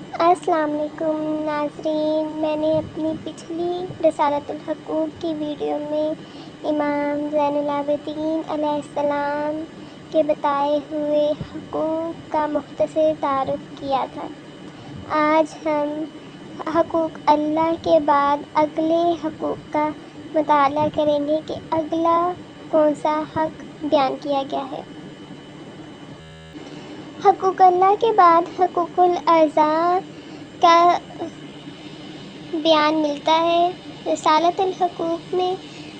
السلام علیکم ناظرین، میں نے اپنی پچھلی رسالۃ الحقوق کی ویڈیو میں امام زین العابدین علیہ السلام کے بتائے ہوئے حقوق کا مختصر تعارف کیا تھا۔ آج ہم حقوق اللہ کے بعد اگلے حقوق کا مطالعہ کریں گے کہ اگلا کون سا حق بیان کیا گیا ہے۔ حقوق اللہ کے بعد حقوق الاعضاء کا بیان ملتا ہے۔ رسالۃ الحقوق میں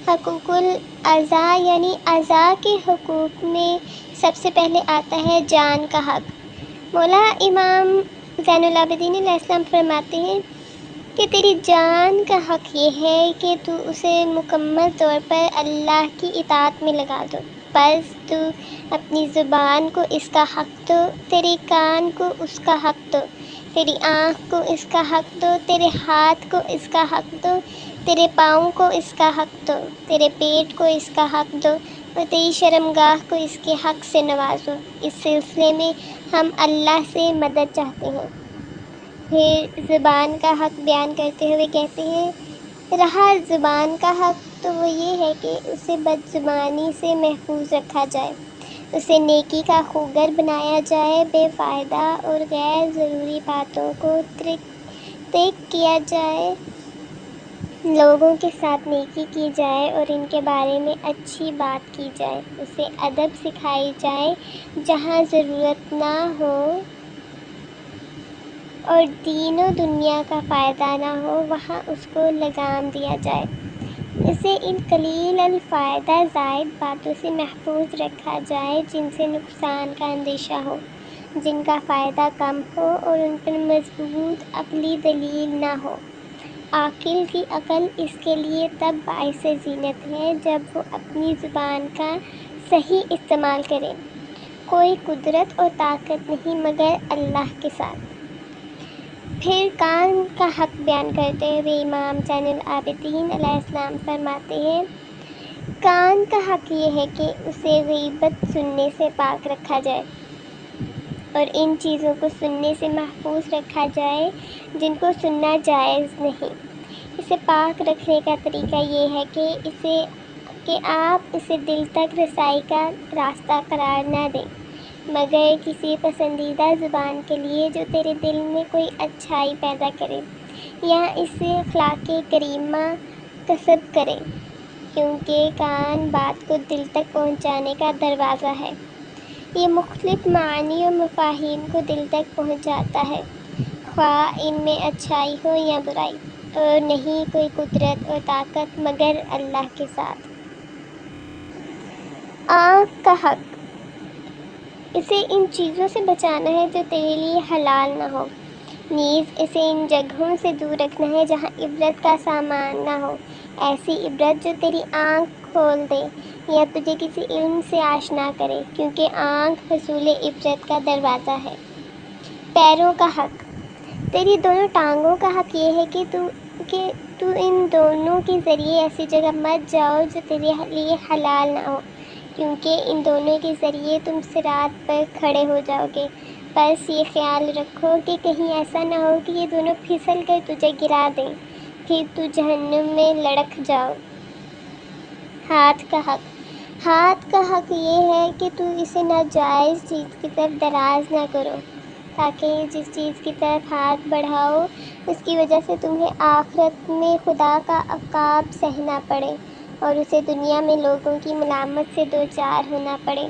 حقوق الاعضاء یعنی اعضاء کے حقوق میں سب سے پہلے آتا ہے جان کا حق۔ مولا امام زین العابدین علیہ السلام فرماتے ہیں کہ تیری جان کا حق یہ ہے کہ تو اسے مکمل طور پر اللہ کی اطاعت میں لگا دو۔ پس تو اپنی زبان کو اس کا حق دو، تیرے کان کو اس کا حق دو، تیری آنکھ کو اس کا حق دو، تیرے ہاتھ کو اس کا حق دو، تیرے پاؤں کو اس کا حق دو، تیرے پیٹ کو اس کا حق دو اور تیری شرمگاہ کو اس کے حق سے نوازو۔ اس سلسلے میں ہم اللہ سے مدد چاہتے ہیں۔ پھر زبان کا حق بیان کرتے ہوئے کہتے ہیں، رہا زبان کا حق تو وہ یہ ہے کہ اسے بد زبانی سے محفوظ رکھا جائے، اسے نیکی کا خوگر بنایا جائے، بے فائدہ اور غیر ضروری باتوں کو ترک کیا جائے، لوگوں کے ساتھ نیکی کی جائے اور ان کے بارے میں اچھی بات کی جائے، اسے ادب سکھائی جائے، جہاں ضرورت نہ ہو اور دین و دنیا کا فائدہ نہ ہو وہاں اس کو لگام دیا جائے، اسے ان قلیل الفائدہ زائد باتوں سے محفوظ رکھا جائے جن سے نقصان کا اندیشہ ہو، جن کا فائدہ کم ہو اور ان پر مضبوط عقلی دلیل نہ ہو۔ عاقل کی عقل اس کے لیے تب باعث زینت ہے جب وہ اپنی زبان کا صحیح استعمال کرے۔ کوئی قدرت اور طاقت نہیں مگر اللہ کے ساتھ۔ پھر کان کا حق بیان کرتے ہوئے امام زین العابدین علیہ السلام فرماتے ہیں، کان کا حق یہ ہے کہ اسے غیبت سننے سے پاک رکھا جائے اور ان چیزوں کو سننے سے محفوظ رکھا جائے جن کو سننا جائز نہیں۔ اسے پاک رکھنے کا طریقہ یہ ہے کہ آپ اسے دل تک رسائی کا راستہ قرار نہ دیں مگر کسی پسندیدہ زبان کے لیے جو تیرے دل میں کوئی اچھائی پیدا کرے یا اسے اخلاق کریمہ کسب کرے، کیونکہ کان بات کو دل تک پہنچانے کا دروازہ ہے۔ یہ مختلف معانی و مفاہیم کو دل تک پہنچاتا ہے، خواہ ان میں اچھائی ہو یا برائی، اور نہیں کوئی قدرت اور طاقت مگر اللہ کے ساتھ۔ آنکھ کا حق، اسے ان چیزوں سے بچانا ہے جو تیرے لیے حلال نہ ہو، نیز اسے ان جگہوں سے دور رکھنا ہے جہاں عبرت کا سامان نہ ہو، ایسی عبرت جو تیری آنکھ کھول دے یا تجھے کسی علم سے آشنا کرے، کیونکہ آنکھ حصول عبرت کا دروازہ ہے۔ پیروں کا حق، تیری دونوں ٹانگوں کا حق یہ ہے کہ تو ان دونوں کے ذریعے ایسی جگہ مت جاؤ جو تیرے لیے حلال نہ ہو، کیونکہ ان دونوں کے ذریعے تم صراط پر کھڑے ہو جاؤ گے، بس یہ خیال رکھو کہ کہیں ایسا نہ ہو کہ یہ دونوں پھسل کر تجھے گرا دیں، پھر تو جہنم میں لڑکھ جاؤ۔ ہاتھ کا حق، ہاتھ کا حق یہ ہے کہ تو اسے ناجائز چیز کی طرف دراز نہ کرو، تاکہ جس چیز کی طرف ہاتھ بڑھاؤ اس کی وجہ سے تمہیں آخرت میں خدا کا عقاب سہنا پڑے اور اسے دنیا میں لوگوں کی ملامت سے دوچار ہونا پڑے۔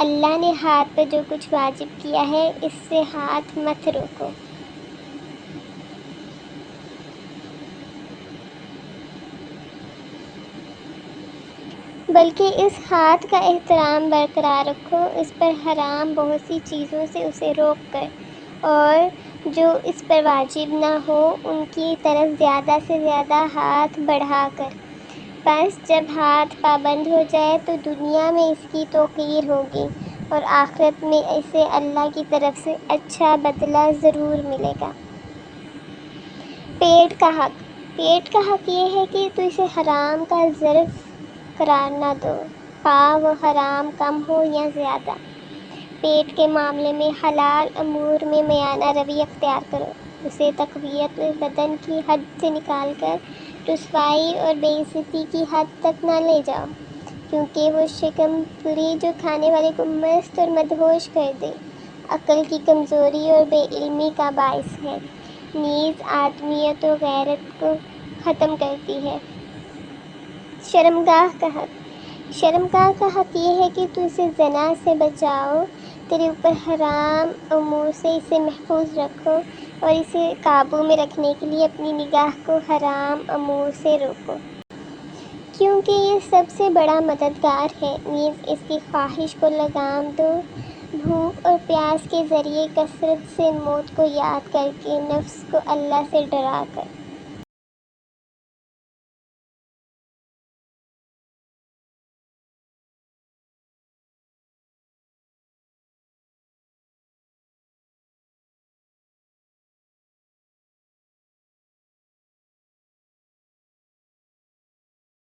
اللہ نے ہاتھ پر جو کچھ واجب کیا ہے اس سے ہاتھ مت روکو۔ بلکہ اس ہاتھ کا احترام برقرار رکھو، اس پر حرام بہت سی چیزوں سے اسے روک کر، اور جو اس پر واجب نہ ہو ان کی طرف زیادہ سے زیادہ ہاتھ بڑھا کر۔ بس جب ہاتھ پابند ہو جائے تو دنیا میں اس کی توقیر ہوگی اور آخرت میں اسے اللہ کی طرف سے اچھا بدلہ ضرور ملے گا۔ پیٹ کا حق، پیٹ کا حق یہ ہے کہ تو اسے حرام کا ظرف قرار نہ دو، خواہ وہ حرام کم ہو یا زیادہ۔ پیٹ کے معاملے میں حلال امور میں میانہ روی اختیار کرو، اسے تقویت بدن کی حد سے نکال کر رسوائی اور بے عزتی کی حد تک نہ لے جاؤ، کیونکہ وہ شکم پوری جو کھانے والے کو مست اور مدہوش کر دے، عقل کی کمزوری اور بے علمی کا باعث ہے، نیز آدمیت و غیرت کو ختم کرتی ہے۔ شرمگاہ کا حق۔ شرمگاہ کا حق یہ ہے کہ تو اسے زنا سے بچاؤ، تیرے اوپر حرام امور سے اسے محفوظ رکھو اور اسے قابو میں رکھنے کے لیے اپنی نگاہ کو حرام امور سے روکو، کیونکہ یہ سب سے بڑا مددگار ہے، نیز اس کی خواہش کو لگام دو، بھوک اور پیاس کے ذریعے کثرت سے موت کو یاد کر کے نفس کو اللہ سے ڈرا کر۔